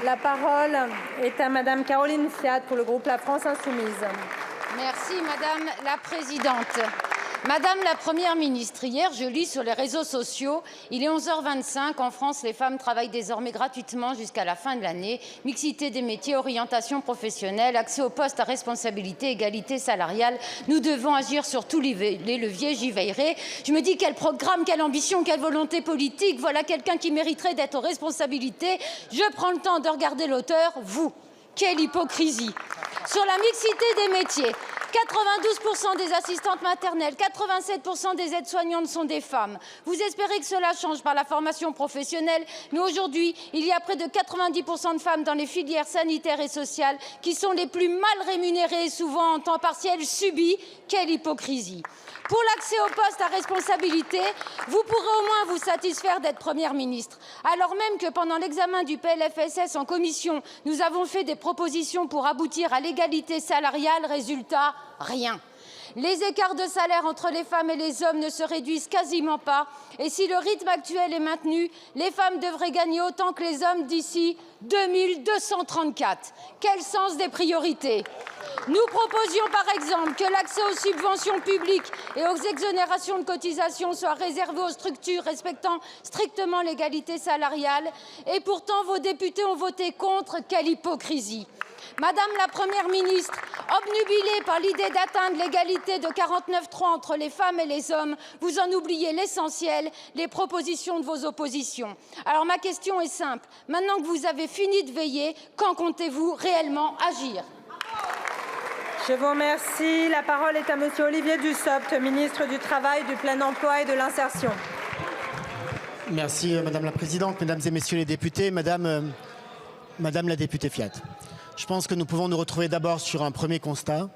La parole est à Madame Caroline Fiat pour le groupe La France Insoumise. Merci Madame la Présidente. Madame la Première ministre, hier, je lis sur les réseaux sociaux, il est 11h25, en France, les femmes travaillent désormais gratuitement jusqu'à la fin de l'année. Mixité des métiers, orientation professionnelle, accès aux postes à responsabilité, égalité salariale. Nous devons agir sur tous les leviers, j'y veillerai. Je me dis quel programme, quelle ambition, quelle volonté politique. Voilà quelqu'un qui mériterait d'être aux responsabilités. Je prends le temps de regarder l'auteur, vous. Quelle hypocrisie. Sur la mixité des métiers, 92% des assistantes maternelles, 87% des aides-soignantes sont des femmes. Vous espérez que cela change par la formation professionnelle, mais aujourd'hui, il y a près de 90% de femmes dans les filières sanitaires et sociales qui sont les plus mal rémunérées, souvent en temps partiel subi. Quelle hypocrisie. Pour l'accès aux postes à responsabilité, vous pourrez au moins vous satisfaire d'être Première ministre, alors même que pendant l'examen du PLFSS en commission, nous avons fait des propositions pour aboutir à l'égalité salariale. Résultat, rien. Les écarts de salaire entre les femmes et les hommes ne se réduisent quasiment pas. Et si le rythme actuel est maintenu, les femmes devraient gagner autant que les hommes d'ici 2234. Quel sens des priorités? Nous proposions par exemple que l'accès aux subventions publiques et aux exonérations de cotisations soit réservé aux structures respectant strictement l'égalité salariale. Et pourtant, vos députés ont voté contre. Quelle hypocrisie. Madame la Première ministre, obnubilée par l'idée d'atteindre l'égalité de 49,3 entre les femmes et les hommes, vous en oubliez l'essentiel, les propositions de vos oppositions. Alors ma question est simple. Maintenant que vous avez fini de veiller, quand comptez-vous réellement agir? Je vous remercie. La parole est à Monsieur Olivier Dussopt, ministre du Travail, du Plein Emploi et de l'Insertion. Merci Madame la Présidente, Mesdames et Messieurs les députés, Madame la députée Fiat. Je pense que nous pouvons nous retrouver d'abord sur un premier constat,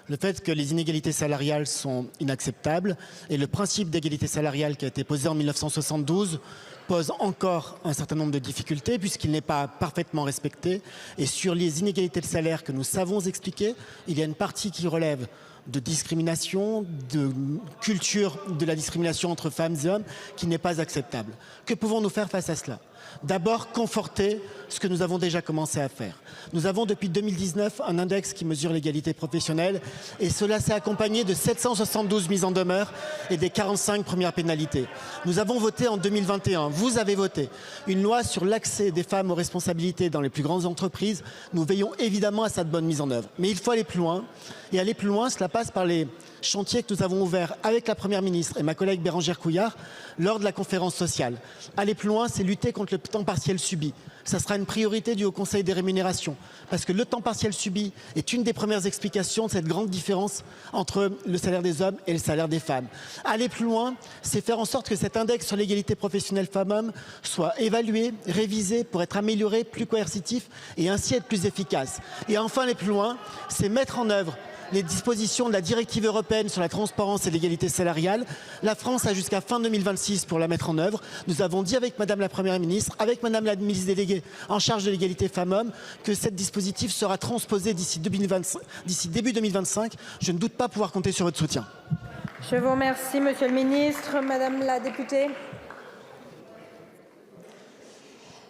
le fait que les inégalités salariales sont inacceptables et le principe d'égalité salariale qui a été posé en 1972 pose encore un certain nombre de difficultés puisqu'il n'est pas parfaitement respecté. Et sur les inégalités de salaire que nous savons expliquer, il y a une partie qui relève de discrimination, de culture de la discrimination entre femmes et hommes qui n'est pas acceptable. Que pouvons-nous faire face à cela? D'abord, conforter ce que nous avons déjà commencé à faire. Nous avons depuis 2019 un index qui mesure l'égalité professionnelle et cela s'est accompagné de 772 mises en demeure et des 45 premières pénalités. Nous avons voté en 2021, vous avez voté, une loi sur l'accès des femmes aux responsabilités dans les plus grandes entreprises. Nous veillons évidemment à sa bonne mise en œuvre. Mais il faut aller plus loin. Et aller plus loin, cela passe par les chantiers que nous avons ouverts avec la Première ministre et ma collègue Bérangère Couillard lors de la conférence sociale. Aller plus loin, c'est lutter contre le temps partiel subi. Ça sera une priorité du Haut Conseil des rémunérations, parce que le temps partiel subi est une des premières explications de cette grande différence entre le salaire des hommes et le salaire des femmes. Aller plus loin, c'est faire en sorte que cet index sur l'égalité professionnelle femmes-hommes soit évalué, révisé pour être amélioré, plus coercitif et ainsi être plus efficace. Et enfin, aller plus loin, c'est mettre en œuvre les dispositions de la directive européenne sur la transparence et l'égalité salariale. La France a jusqu'à fin 2026 pour la mettre en œuvre. Nous avons dit avec Madame la Première ministre, avec Madame la ministre déléguée en charge de l'égalité femmes-hommes, que ce dispositif sera transposé d'ici début 2025. Je ne doute pas pouvoir compter sur votre soutien. Je vous remercie, Monsieur le ministre. Madame la députée.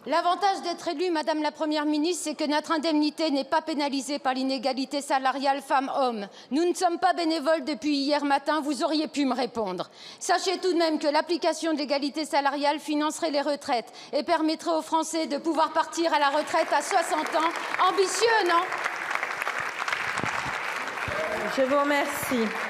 L'avantage d'être élue, Madame la Première ministre, c'est que notre indemnité n'est pas pénalisée par l'inégalité salariale femmes-hommes. Nous ne sommes pas bénévoles depuis hier matin, vous auriez pu me répondre. Sachez tout de même que l'application de l'égalité salariale financerait les retraites et permettrait aux Français de pouvoir partir à la retraite à 60 ans. Ambitieux, non? Je vous remercie.